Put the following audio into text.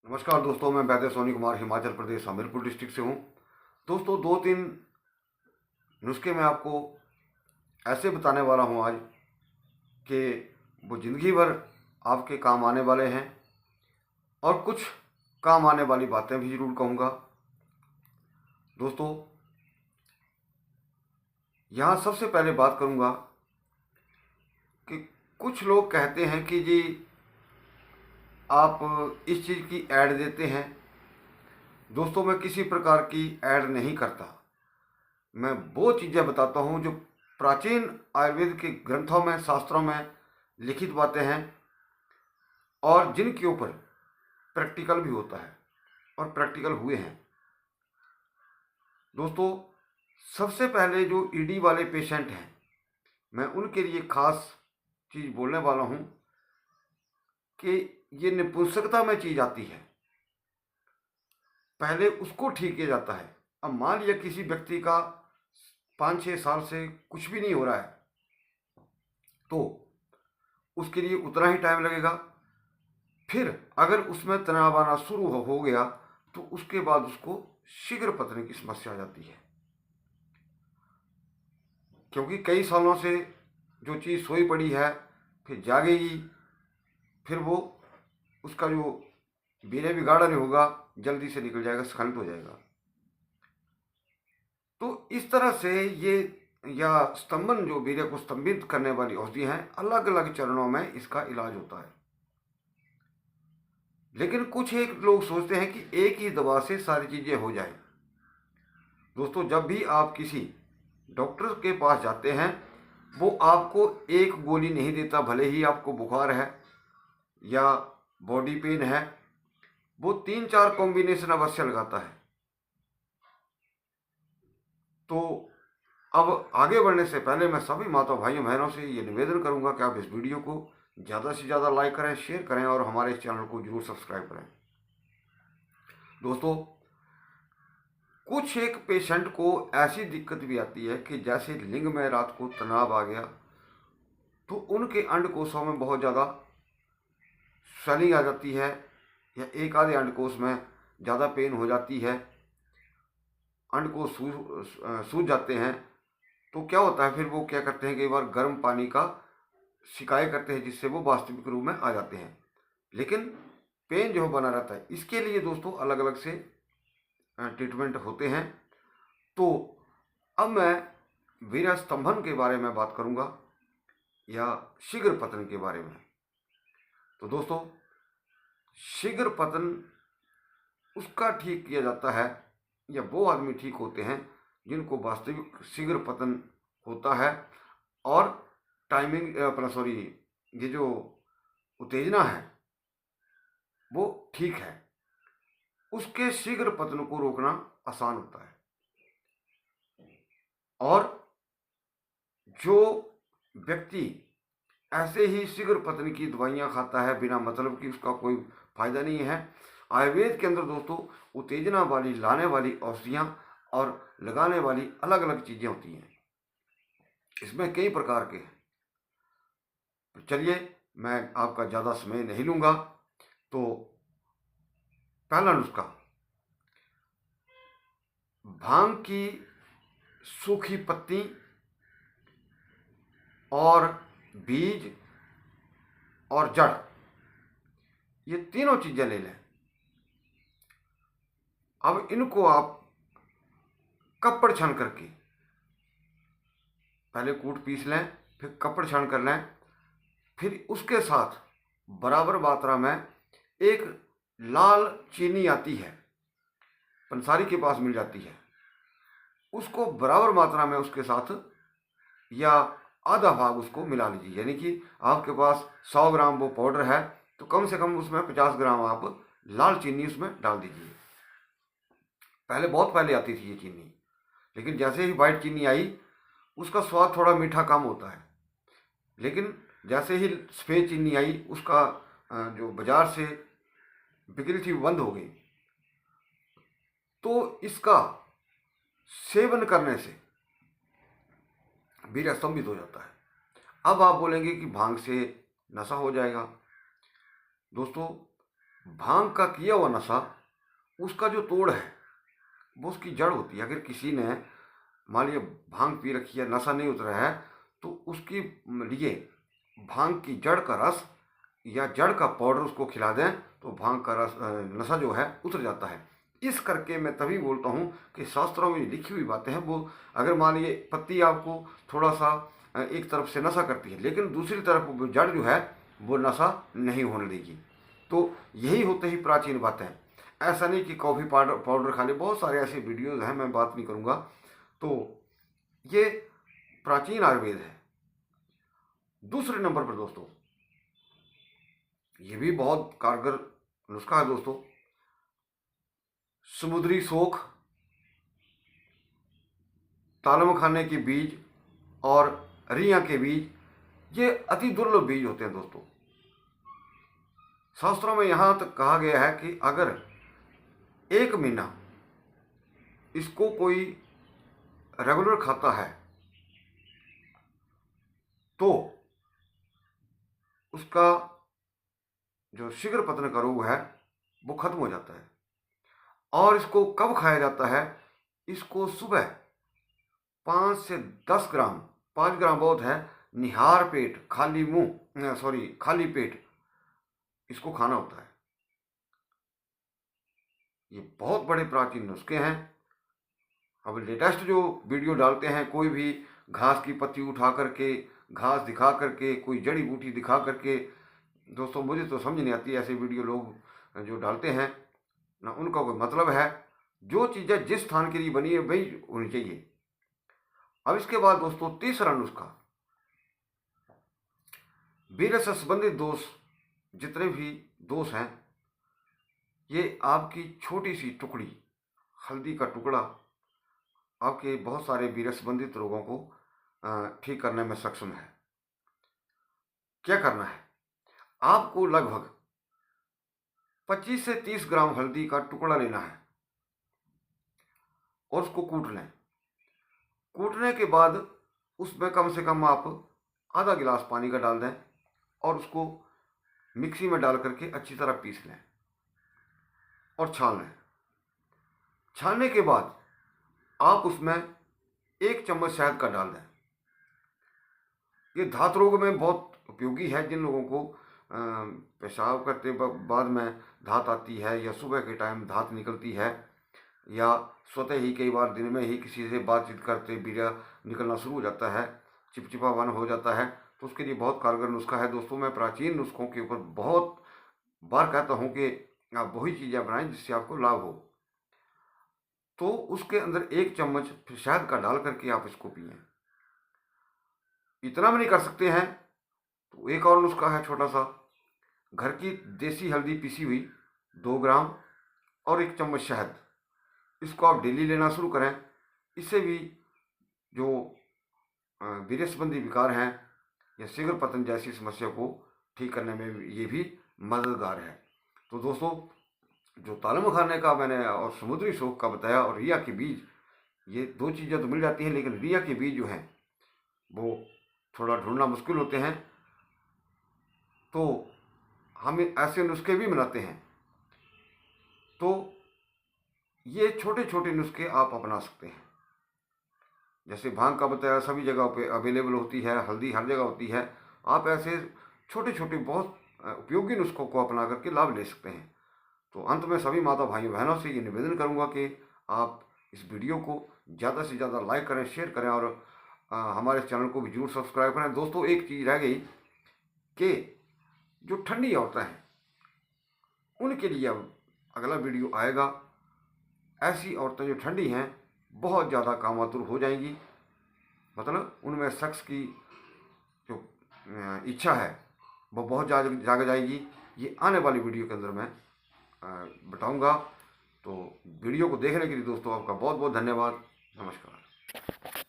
नमस्कार दोस्तों, मैं वैद्य सोनी कुमार हिमाचल प्रदेश हमीरपुर डिस्ट्रिक्ट से हूँ। दोस्तों, दो तीन नुस्खे मैं आपको ऐसे बताने वाला हूँ आज कि वो ज़िंदगी भर आपके काम आने वाले हैं और कुछ काम आने वाली बातें भी ज़रूर कहूँगा। दोस्तों, यहाँ सबसे पहले बात करूँगा कि कुछ लोग कहते हैं कि जी आप इस चीज़ की ऐड देते हैं। दोस्तों, मैं किसी प्रकार की ऐड नहीं करता। मैं वो चीज़ें बताता हूँ जो प्राचीन आयुर्वेद के ग्रंथों में, शास्त्रों में लिखित बातें हैं और जिनके ऊपर प्रैक्टिकल भी होता है और प्रैक्टिकल हुए हैं। दोस्तों, सबसे पहले जो ईडी वाले पेशेंट हैं, मैं उनके लिए खास चीज़ बोलने वाला हूँ कि ये नपुंसकता में चीज़ आती है, पहले उसको ठीक किया जाता है। अब मान लिया किसी व्यक्ति का 5-6 साल से कुछ भी नहीं हो रहा है, तो उसके लिए उतना ही टाइम लगेगा। फिर अगर उसमें तनाव आना शुरू हो गया तो उसके बाद उसको शीघ्र पतने की समस्या आ जाती है, क्योंकि कई सालों से जो चीज़ सोई पड़ी है फिर जागेगी, फिर वो उसका जो वीर्य बिगाड़ा नहीं होगा, जल्दी से निकल जाएगा, स्खलित हो जाएगा। तो इस तरह से ये या स्तंभन जो वीर्य को स्तंभित करने वाली औषधि हैं, अलग अलग चरणों में इसका इलाज होता है। लेकिन कुछ एक लोग सोचते हैं कि एक ही दवा से सारी चीज़ें हो जाए। दोस्तों, जब भी आप किसी डॉक्टर के पास जाते हैं, वो आपको एक गोली नहीं देता। भले ही आपको बुखार है या बॉडी पेन है, वो 3-4 कॉम्बिनेशन अवश्य लगाता है। तो अब आगे बढ़ने से पहले मैं सभी माता भाइयों बहनों से ये निवेदन करूंगा कि आप इस वीडियो को ज़्यादा से ज़्यादा लाइक करें, शेयर करें और हमारे इस चैनल को जरूर सब्सक्राइब करें। दोस्तों, कुछ एक पेशेंट को ऐसी दिक्कत भी आती है कि जैसे लिंग में रात को तनाव आ गया तो उनके अंडकोशों में बहुत ज़्यादा स्वेलिंग आ जाती है या एक आधे अंडकोश में ज़्यादा पेन हो जाती है, अंडकोश सूज जाते हैं। तो क्या होता है, फिर वो क्या करते हैं, कई बार गर्म पानी का शिकायत करते हैं, जिससे वो वास्तविक रूप में आ जाते हैं। लेकिन पेन जो बना रहता है, इसके लिए दोस्तों अलग अलग से ट्रीटमेंट होते हैं। तो अब मैं वीर्य स्तंभन के बारे में बात करूंगा या शीघ्र पतन के बारे में। तो दोस्तों, शीघ्र पतन उसका ठीक किया जाता है या वो आदमी ठीक होते हैं जिनको वास्तविक शीघ्र पतन होता है और टाइमिंग अपना सॉरी ये जो उत्तेजना है वो ठीक है। उसके शीघ्र पतन को रोकना आसान होता है। और जो व्यक्ति ऐसे ही शीघ्र पतन की दवाइयाँ खाता है बिना मतलब की, उसका कोई फायदा नहीं है। आयुर्वेद के अंदर दोस्तों उत्तेजना वाली, लाने वाली औषधियाँ और लगाने वाली अलग अलग चीज़ें होती हैं। इसमें कई प्रकार के हैं। तो चलिए, मैं आपका ज़्यादा समय नहीं लूँगा। तो पहला नुस्खा, भांग की सूखी पत्ती और बीज और जड़, ये तीनों चीज़ें ले लें। अब इनको आप कपड़ छान करके पहले कूट पीस लें, फिर कपड़ छान कर लें। फिर उसके साथ बराबर मात्रा में एक लाल चीनी आती है, पंसारी के पास मिल जाती है, उसको बराबर मात्रा में उसके साथ या आधा भाग उसको मिला लीजिए। यानी कि आपके पास 100 ग्राम वो पाउडर है तो कम से कम उसमें 50 ग्राम आप लाल चीनी उसमें डाल दीजिए। पहले बहुत पहले आती थी ये चीनी, लेकिन जैसे ही वाइट चीनी आई उसका स्वाद थोड़ा मीठा कम होता है। लेकिन जैसे ही सफ़ेद चीनी आई, उसका जो बाजार से बिक्री थी बंद हो गई। तो इसका सेवन करने से वीर्य स्तंभित हो जाता है। अब आप बोलेंगे कि भांग से नशा हो जाएगा। दोस्तों, भांग का किया हुआ नशा, उसका जो तोड़ है वो उसकी जड़ होती है। अगर किसी ने मान लिया भांग पी रखी है, नशा नहीं उतरा है, तो उसके लिए भांग की जड़ का रस या जड़ का पाउडर उसको खिला दें तो भांग का रस नशा जो है उतर जाता है। इस करके मैं तभी बोलता हूँ कि शास्त्रों में लिखी हुई बातें हैं वो, अगर मान लीजिए पत्ती आपको थोड़ा सा एक तरफ से नशा करती है, लेकिन दूसरी तरफ वो जड़ जो है वो नशा नहीं होने देगी। तो यही होते ही प्राचीन बातें। ऐसा नहीं कि कॉफ़ी पाउडर पाउडर खा ले, बहुत सारे ऐसे वीडियोज़ हैं, मैं बात नहीं करूँगा। तो ये प्राचीन आयुर्वेद है। दूसरे नंबर पर दोस्तों, ये भी बहुत कारगर नुस्खा है दोस्तों, समुद्री सोख, तालम खाने के बीज और रिया के बीज, ये अति दुर्लभ बीज होते हैं दोस्तों। शास्त्रों में यहाँ तक कहा गया है कि अगर 1 महीना इसको कोई रेगुलर खाता है तो उसका जो शीघ्र पतन का रोग है वो खत्म हो जाता है। और इसको कब खाया जाता है? इसको सुबह 5 से 10 ग्राम, 5 ग्राम बहुत है, निहार पेट, खाली मुंह, सॉरी खाली पेट इसको खाना होता है। ये बहुत बड़े प्राचीन नुस्खे हैं। अब लेटेस्ट जो वीडियो डालते हैं, कोई भी घास की पत्ती उठा करके, घास दिखा करके, कोई जड़ी बूटी दिखा करके, दोस्तों मुझे तो समझ नहीं आती ऐसे वीडियो लोग जो डालते हैं ना, उनका कोई मतलब है। जो चीज़ें जिस स्थान के लिए बनी है वही होनी चाहिए। अब इसके बाद दोस्तों तीसरा नुस्खा, वीर्य से संबंधित दोष, जितने भी दोष हैं, ये आपकी छोटी सी टुकड़ी, हल्दी का टुकड़ा आपके बहुत सारे वीर्य संबंधित रोगों को ठीक करने में सक्षम है। क्या करना है? आपको लगभग 25 से 30 ग्राम हल्दी का टुकड़ा लेना है और उसको कूट लें। कूटने के बाद उसमें कम से कम आप आधा गिलास पानी का डाल दें और उसको मिक्सी में डाल करके अच्छी तरह पीस लें और छान लें। छानने के बाद आप उसमें 1 चम्मच शहद का डाल दें। ये धात रोग में बहुत उपयोगी है। जिन लोगों को पेशाब करते बाद में धात आती है, या सुबह के टाइम धात निकलती है, या स्वतः ही कई बार दिन में ही किसी से बातचीत करते वीर्य निकलना शुरू हो जाता है, चिपचिपापन हो जाता है, तो उसके लिए बहुत कारगर नुस्खा है दोस्तों। मैं प्राचीन नुस्खों के ऊपर बहुत बार कहता हूँ कि आप वही चीज़ें बनाएं जिससे आपको लाभ हो। तो उसके अंदर 1 चम्मच फिर शहद का डाल करके आप इसको पिएं। इतना भी नहीं कर सकते हैं तो एक और नुस्खा है छोटा सा, घर की देसी हल्दी पिसी हुई 2 ग्राम और 1 चम्मच शहद, इसको आप डेली लेना शुरू करें। इससे भी जो वीर्य संबंधी विकार हैं या शीघ्र पतन जैसी समस्या को ठीक करने में ये भी मददगार है। तो दोस्तों, जो तालम खाने का मैंने और समुद्री सोख का बताया और रिया के बीज, ये 2 चीज़ें तो मिल जाती हैं, लेकिन रिया के बीज जो हैं वो थोड़ा ढूंढना मुश्किल होते हैं। तो हम ऐसे नुस्खे भी बनाते हैं। तो ये छोटे छोटे नुस्खे आप अपना सकते हैं। जैसे भांग का बताया, सभी जगह पे अवेलेबल होती है, हल्दी हर जगह होती है। आप ऐसे छोटे छोटे बहुत उपयोगी नुस्खों को अपना करके लाभ ले सकते हैं। तो अंत में सभी माता भाइयों बहनों से ये निवेदन करूंगा कि आप इस वीडियो को ज़्यादा से ज़्यादा लाइक करें, शेयर करें और हमारे चैनल को भी जरूर सब्सक्राइब करें। दोस्तों, एक चीज़ रह गई कि जो ठंडी औरतें हैं उनके लिए अब अगला वीडियो आएगा। ऐसी औरतें जो ठंडी हैं बहुत ज़्यादा कामातुर हो जाएंगी, मतलब उनमें सेक्स की जो इच्छा है वो बहुत जाग जाएगी। ये आने वाली वीडियो के अंदर मैं बताऊंगा। तो वीडियो को देखने के लिए दोस्तों आपका बहुत बहुत धन्यवाद। नमस्कार।